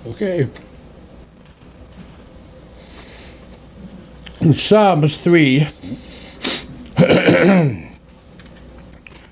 Okay. In Psalms 3,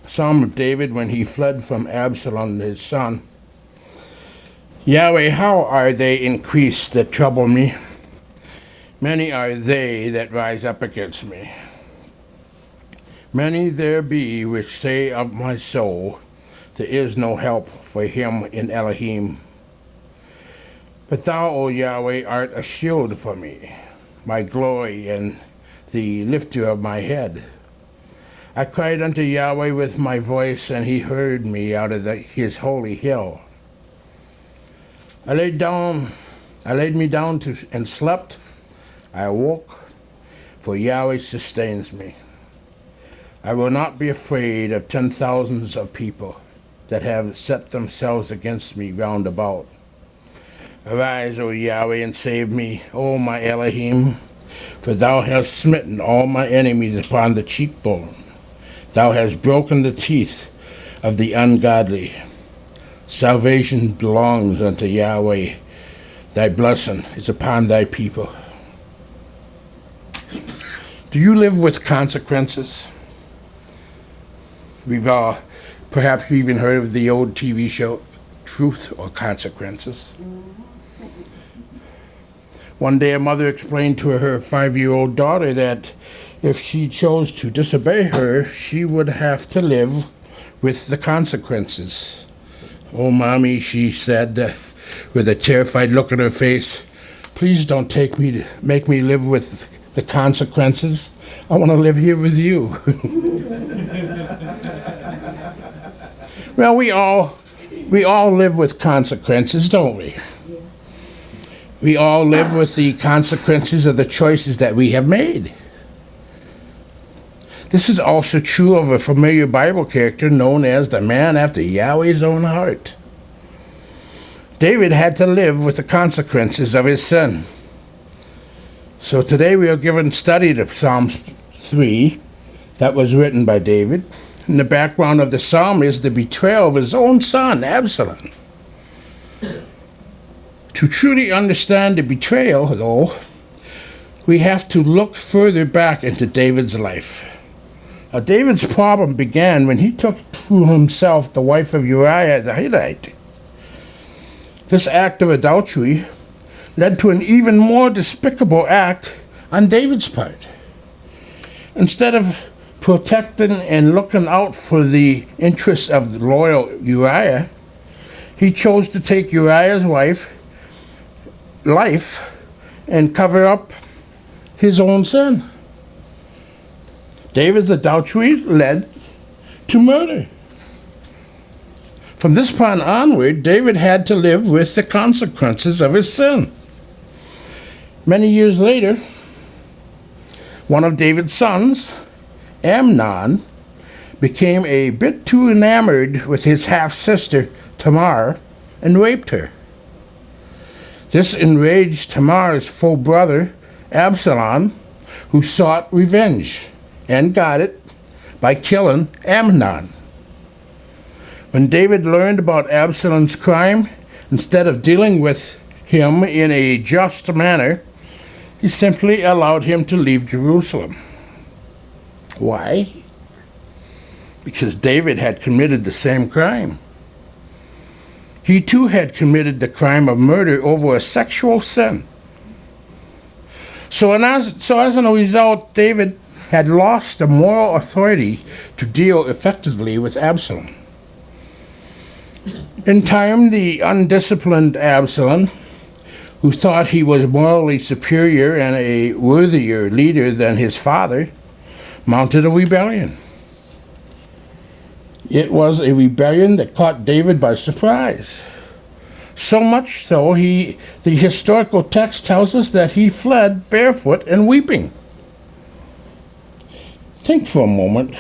Psalm of David when he fled from Absalom, his son. Yahweh, how are they increased that trouble me? Many are they that rise up against me. Many there be which say of my soul, there is no help for him in Elohim. But thou, O Yahweh, art a shield for me, my glory and the lifter of my head. I cried unto Yahweh with my voice, and he heard me out of his holy hill. I laid me down and slept. I awoke, for Yahweh sustains me. I will not be afraid of 10,000s of people that have set themselves against me round about. Arise, O Yahweh, and save me, O my Elohim, for thou hast smitten all my enemies upon the cheekbone. Thou hast broken the teeth of the ungodly. Salvation belongs unto Yahweh. Thy blessing is upon thy people. Do you live with consequences? We've perhaps even heard of the old TV show, Truth or Consequences. One day a mother explained to her 5-year-old daughter that if she chose to disobey her, she would have to live with the consequences. "Oh, Mommy," she said, with a terrified look on her face, "please don't make me live with the consequences. I want to live here with you." Well, we all live with consequences, don't we? We all live with the consequences of the choices that we have made. This is also true of a familiar Bible character known as the man after Yahweh's own heart. David had to live with the consequences of his sin. So today we are given study to Psalms 3 that was written by David. And the background of the psalm is the betrayal of his own son, Absalom. To truly understand the betrayal, though, we have to look further back into David's life. Now, David's problem began when he took to himself the wife of Uriah the Hittite. This act of adultery led to an even more despicable act on David's part. Instead of protecting and looking out for the interests of the loyal Uriah, he chose to take Uriah's life and cover up his own sin. David's adultery led to murder. From this point onward, David had to live with the consequences of his sin. Many years later, one of David's sons, Amnon, became a bit too enamored with his half-sister, Tamar, and raped her. This enraged Tamar's full brother, Absalom, who sought revenge and got it by killing Amnon. When David learned about Absalom's crime, instead of dealing with him in a just manner, he simply allowed him to leave Jerusalem. Why? Because David had committed the same crime. He too had committed the crime of murder over a sexual sin. So as a result, David had lost the moral authority to deal effectively with Absalom. In time, the undisciplined Absalom, who thought he was morally superior and a worthier leader than his father, mounted a rebellion. It was a rebellion that caught David by surprise. So much so, the historical text tells us that he fled barefoot and weeping. Think for a moment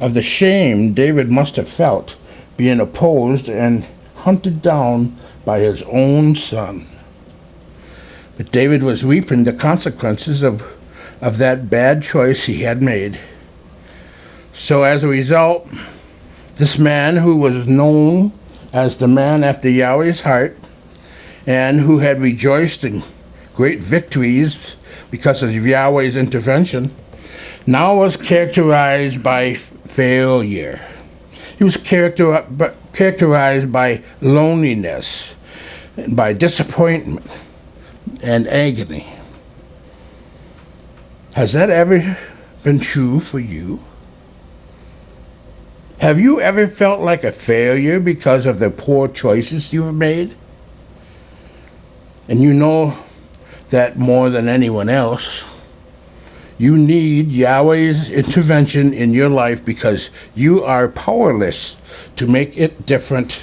of the shame David must have felt being opposed and hunted down by his own son. But David was reaping the consequences of that bad choice he had made. So as a result, this man who was known as the man after Yahweh's heart and who had rejoiced in great victories because of Yahweh's intervention, now was characterized by failure. He was characterized by loneliness, by disappointment, and agony. Has that ever been true for you? Have you ever felt like a failure because of the poor choices you have made? And you know that more than anyone else, you need Yahweh's intervention in your life because you are powerless to make it different.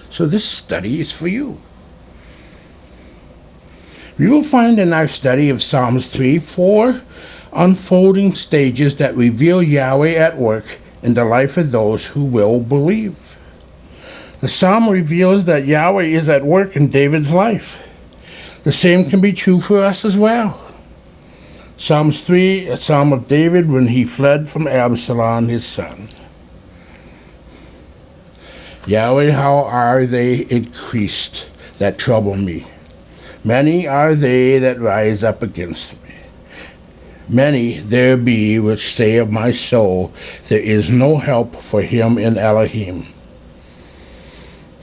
So this study is for you. We will find in our study of Psalms 3 4 unfolding stages that reveal Yahweh at work in the life of those who will believe. The psalm reveals that Yahweh is at work in David's life. The same can be true for us as well. Psalms 3, a psalm of David when he fled from Absalom, his son. Yahweh, how are they increased that trouble me? Many are they that rise up against me. Many there be which say of my soul, there is no help for him in Elohim.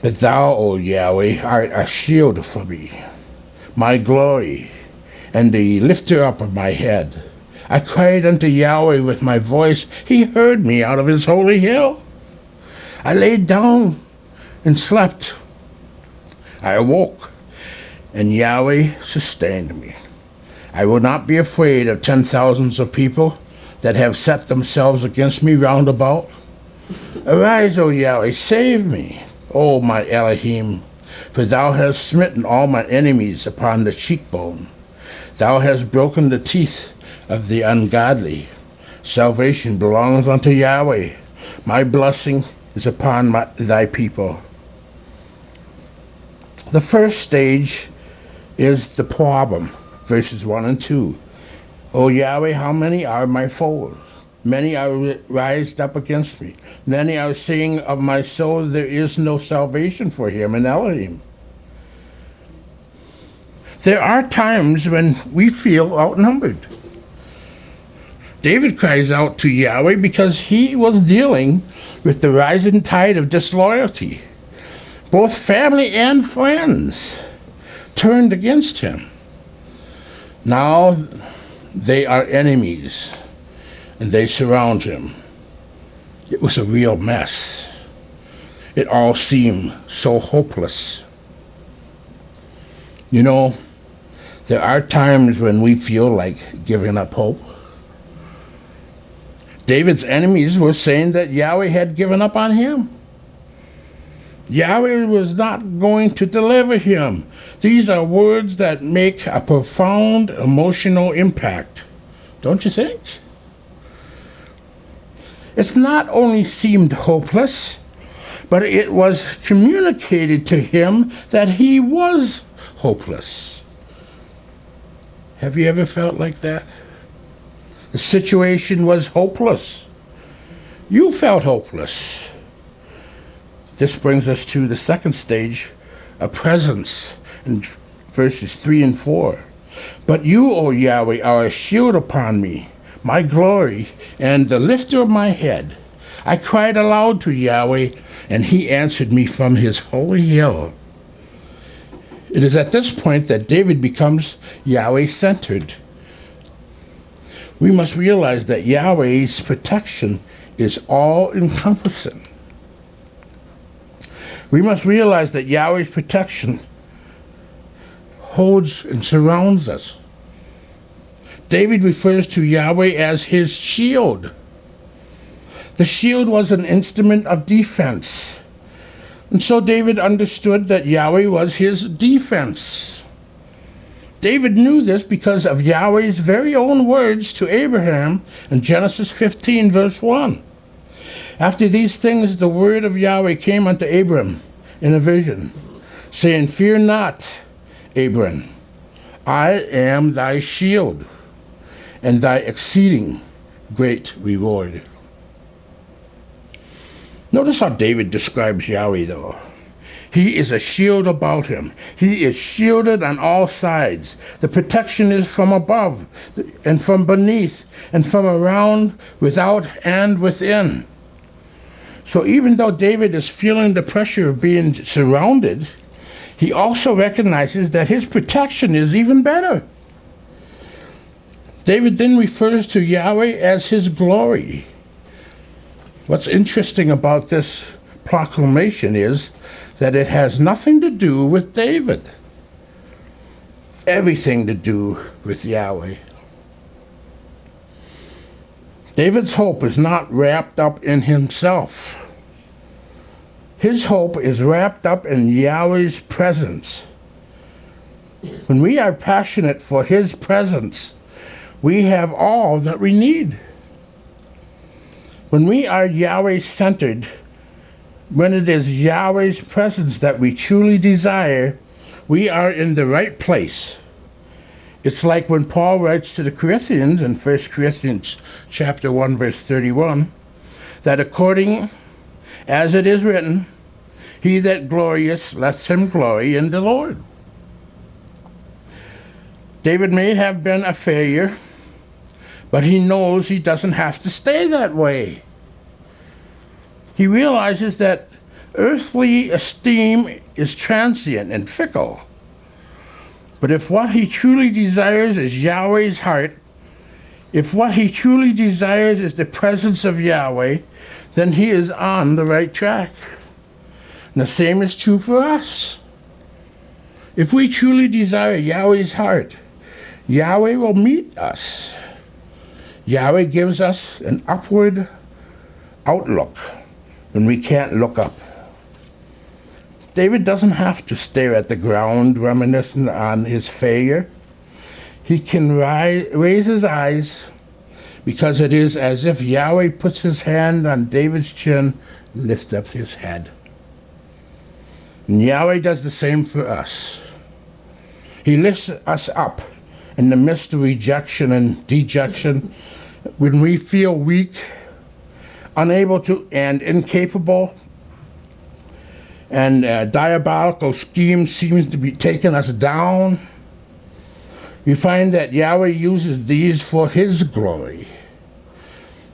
But thou, O Yahweh, art a shield for me, my glory, and the lifter up of my head. I cried unto Yahweh with my voice. He heard me out of his holy hill. I laid down and slept. I awoke, and Yahweh sustained me. I will not be afraid of 10,000s of people that have set themselves against me round about. Arise, O Yahweh, save me, O my Elohim, for thou hast smitten all my enemies upon the cheekbone. Thou hast broken the teeth of the ungodly. Salvation belongs unto Yahweh. My blessing is upon thy people. The first stage is the problem, verses 1 and 2. O Yahweh, how many are my foes? Many are rised up against me. Many are saying of my soul, there is no salvation for him in Elohim. There are times when we feel outnumbered. David cries out to Yahweh because he was dealing with the rising tide of disloyalty. Both family and friends turned against him. Now they are enemies, and they surround him. It was a real mess. It all seemed so hopeless. You know, there are times when we feel like giving up hope. David's enemies were saying that Yahweh had given up on him. Yahweh was not going to deliver him. These are words that make a profound emotional impact, don't you think? It's not only seemed hopeless, but it was communicated to him that he was hopeless. Have you ever felt like that? The situation was hopeless. You felt hopeless. This brings us to the second stage, a presence, in verses 3 and 4. But you, O Yahweh, are a shield upon me, my glory, and the lifter of my head. I cried aloud to Yahweh, and he answered me from his holy hill. It is at this point that David becomes Yahweh-centered. We must realize that Yahweh's protection is all-encompassing. We must realize that Yahweh's protection holds and surrounds us. David refers to Yahweh as his shield. The shield was an instrument of defense. And so David understood that Yahweh was his defense. David knew this because of Yahweh's very own words to Abraham in Genesis 15, verse 1. After these things, the word of Yahweh came unto Abram in a vision, saying, Fear not, Abram, I am thy shield, and thy exceeding great reward. Notice how David describes Yahweh, though. He is a shield about him. He is shielded on all sides. The protection is from above and from beneath and from around, without and within. So even though David is feeling the pressure of being surrounded, he also recognizes that his protection is even better. David then refers to Yahweh as his glory. What's interesting about this proclamation is that it has nothing to do with David, everything to do with Yahweh. David's hope is not wrapped up in himself. His hope is wrapped up in Yahweh's presence. When we are passionate for his presence, we have all that we need. When we are Yahweh-centered, when it is Yahweh's presence that we truly desire, we are in the right place. It's like when Paul writes to the Corinthians in 1 Corinthians chapter 1, verse 31, that according as it is written, he that glorieth, let him glory in the Lord. David may have been a failure, but he knows he doesn't have to stay that way. He realizes that earthly esteem is transient and fickle. But if what he truly desires is Yahweh's heart, if what he truly desires is the presence of Yahweh, then he is on the right track. And the same is true for us. If we truly desire Yahweh's heart, Yahweh will meet us. Yahweh gives us an upward outlook when we can't look up. David doesn't have to stare at the ground reminiscent on his failure. He can raise his eyes, because it is as if Yahweh puts his hand on David's chin and lifts up his head. And Yahweh does the same for us. He lifts us up in the midst of rejection and dejection, when we feel weak, unable to, and incapable, and diabolical schemes seems to be taking us down. We find that Yahweh uses these for his glory.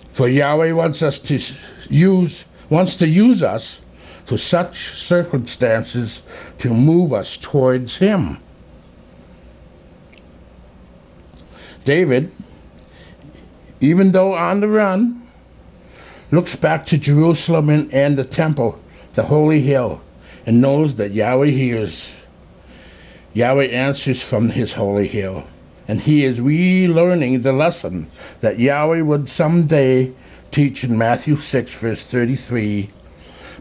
For Yahweh wants to use us for such circumstances to move us towards him. David, even though on the run, looks back to Jerusalem and the temple, the holy hill, and knows that Yahweh hears. Yahweh answers from his holy hill, and he is relearning the lesson that Yahweh would someday teach in Matthew 6, verse 33.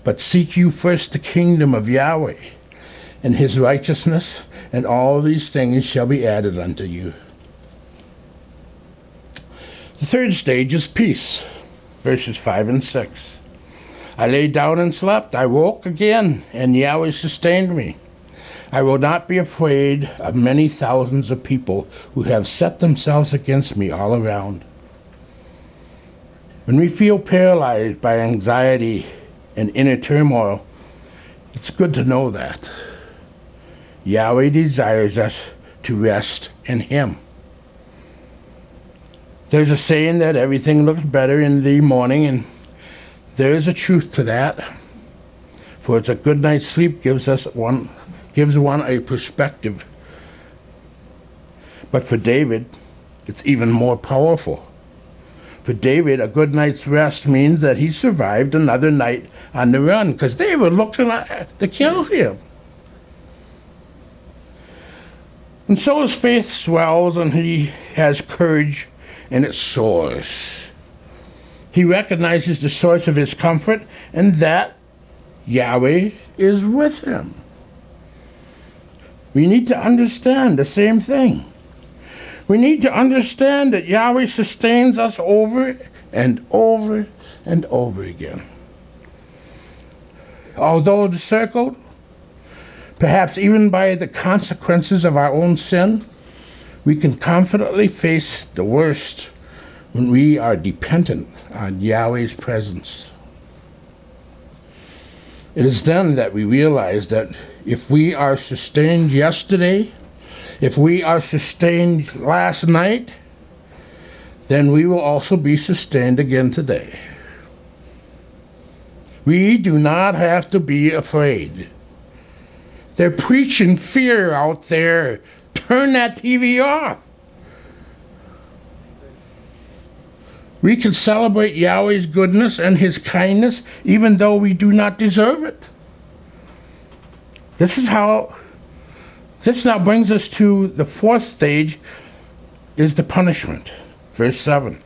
But seek you first the kingdom of Yahweh and his righteousness, and all these things shall be added unto you. The third stage is peace, verses 5 and 6. I lay down and slept. I woke again, and Yahweh sustained me. I will not be afraid of many thousands of people who have set themselves against me all around. When we feel paralyzed by anxiety and inner turmoil, it's good to know that Yahweh desires us to rest in him. There's a saying that everything looks better in the morning, and there is a truth to that. For it's a good night's sleep gives one a perspective. But for David, it's even more powerful. For David, a good night's rest means that he survived another night on the run, because they were looking to kill him. And so his faith swells, and he has courage, and it soars. He recognizes the source of his comfort, and that Yahweh is with him. We need to understand the same thing. We need to understand that Yahweh sustains us over and over and over again. Although encircled, perhaps even by the consequences of our own sin, we can confidently face the worst when we are dependent on Yahweh's presence. It is then that we realize that if we are sustained yesterday, if we are sustained last night, then we will also be sustained again today. We do not have to be afraid. They're preaching fear out there. Turn that TV off. We can celebrate Yahweh's goodness and his kindness even though we do not deserve it. This now brings us to the fourth stage, is the punishment. Verse 7.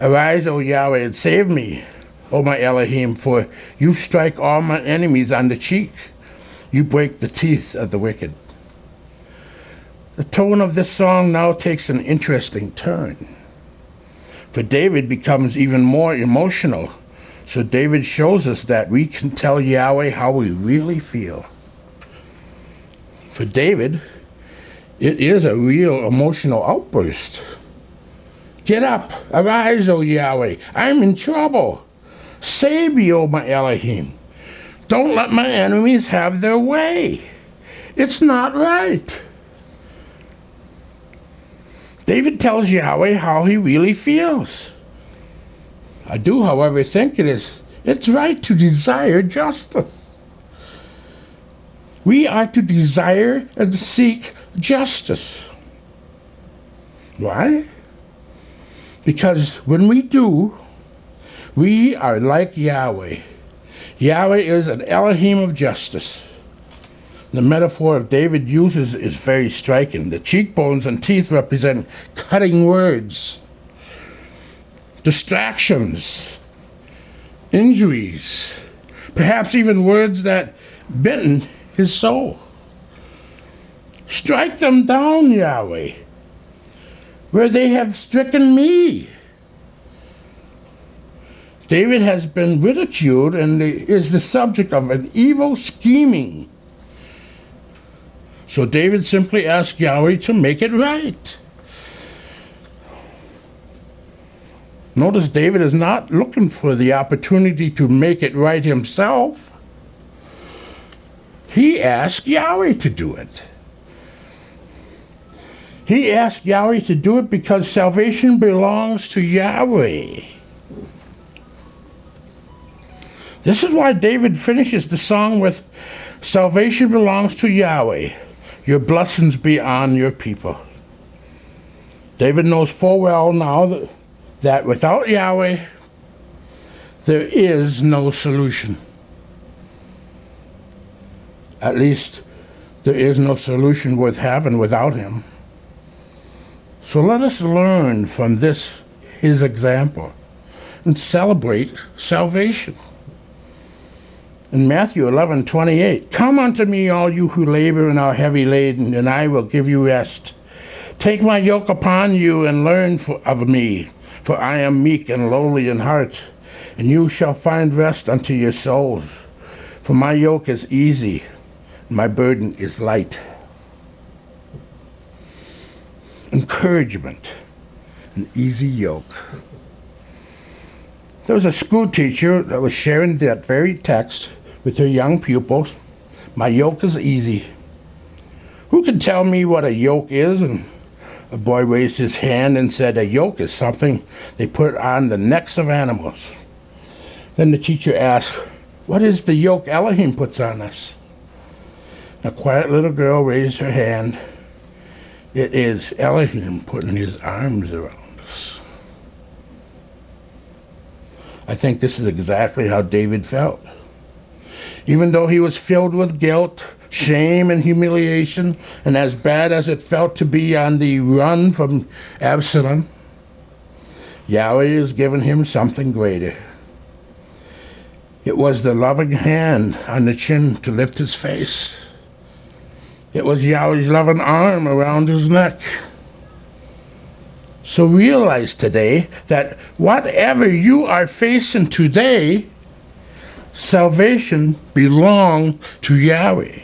Arise, O Yahweh, and save me, O my Elohim, for you strike all my enemies on the cheek. You break the teeth of the wicked. The tone of this song now takes an interesting turn. For David becomes even more emotional. So David shows us that we can tell Yahweh how we really feel. For David, it is a real emotional outburst. Get up, arise, O Yahweh, I'm in trouble. Save me, O my Elohim. Don't let my enemies have their way. It's not right. David tells Yahweh how he really feels. I do, however, think it's right to desire justice. We are to desire and seek justice. Why? Because when we do, we are like Yahweh. Yahweh is an Elohim of justice. The metaphor of David uses is very striking. The cheekbones and teeth represent cutting words, distractions, injuries, perhaps even words that bitten his soul. Strike them down, Yahweh, where they have stricken me. David has been ridiculed and is the subject of an evil scheming. So David simply asked Yahweh to make it right. Notice David is not looking for the opportunity to make it right himself. He asked Yahweh to do it. He asked Yahweh to do it because salvation belongs to Yahweh. This is why David finishes the song with, salvation belongs to Yahweh. Your blessings be on your people. David knows full well now that without Yahweh, there is no solution. At least, there is no solution worth having without him. So let us learn from this, his example, and celebrate salvation. In Matthew 11:28, come unto me, all you who labor and are heavy laden, and I will give you rest. Take my yoke upon you and learn of me, for I am meek and lowly in heart, and you shall find rest unto your souls. For my yoke is easy, and my burden is light. Encouragement, an easy yoke. There was a school teacher that was sharing that very text with her young pupils. My yoke is easy. Who can tell me what a yoke is? And a boy raised his hand and said, a yoke is something they put on the necks of animals. Then the teacher asked, what is the yoke Elohim puts on us? A quiet little girl raised her hand. It is Elohim putting his arms around us. I think this is exactly how David felt. Even though he was filled with guilt, shame, and humiliation, and as bad as it felt to be on the run from Absalom, Yahweh has given him something greater. It was the loving hand on the chin to lift his face. It was Yahweh's loving arm around his neck. So realize today that whatever you are facing today, salvation belongs to Yahweh.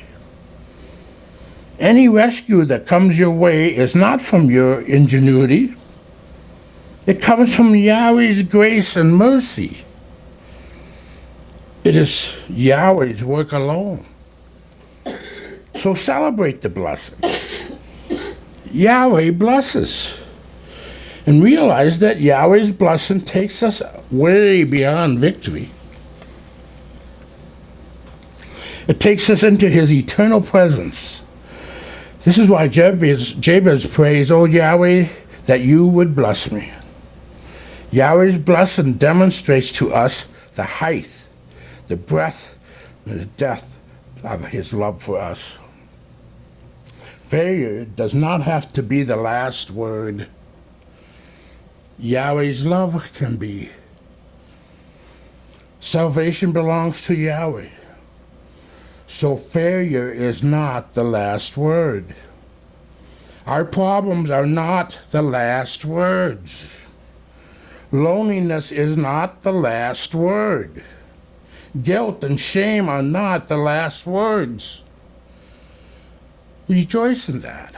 Any rescue that comes your way is not from your ingenuity. It comes from Yahweh's grace and mercy. It is Yahweh's work alone. So celebrate the blessing. Yahweh blesses. And realize that Yahweh's blessing takes us way beyond victory. It takes us into his eternal presence. This is why Jabez prays, "O Yahweh, that you would bless me." Yahweh's blessing demonstrates to us the height, the breadth, and the depth of his love for us. Failure does not have to be the last word. Yahweh's love can be. Salvation belongs to Yahweh. So failure is not the last word. Our problems are not the last words. Loneliness is not the last word. Guilt and shame are not the last words. Rejoice in that.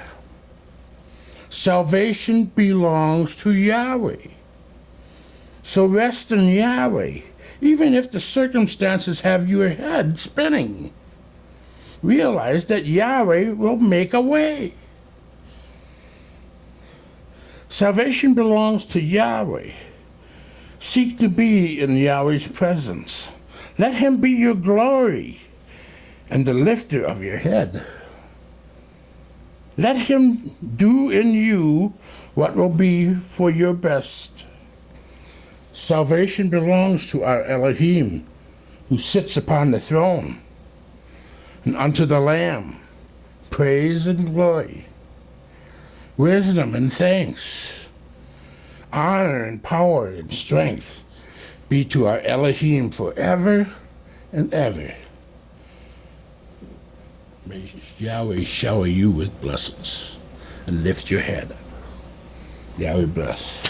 Salvation belongs to Yahweh. So rest in Yahweh, even if the circumstances have your head spinning. Realize that Yahweh will make a way. Salvation belongs to Yahweh. Seek to be in Yahweh's presence. Let him be your glory and the lifter of your head. Let him do in you what will be for your best. Salvation belongs to our Elohim, who sits upon the throne. And unto the Lamb, praise and glory, wisdom and thanks, honor and power and strength be to our Elohim forever and ever. May Yahweh shower you with blessings and lift your head. Yahweh bless.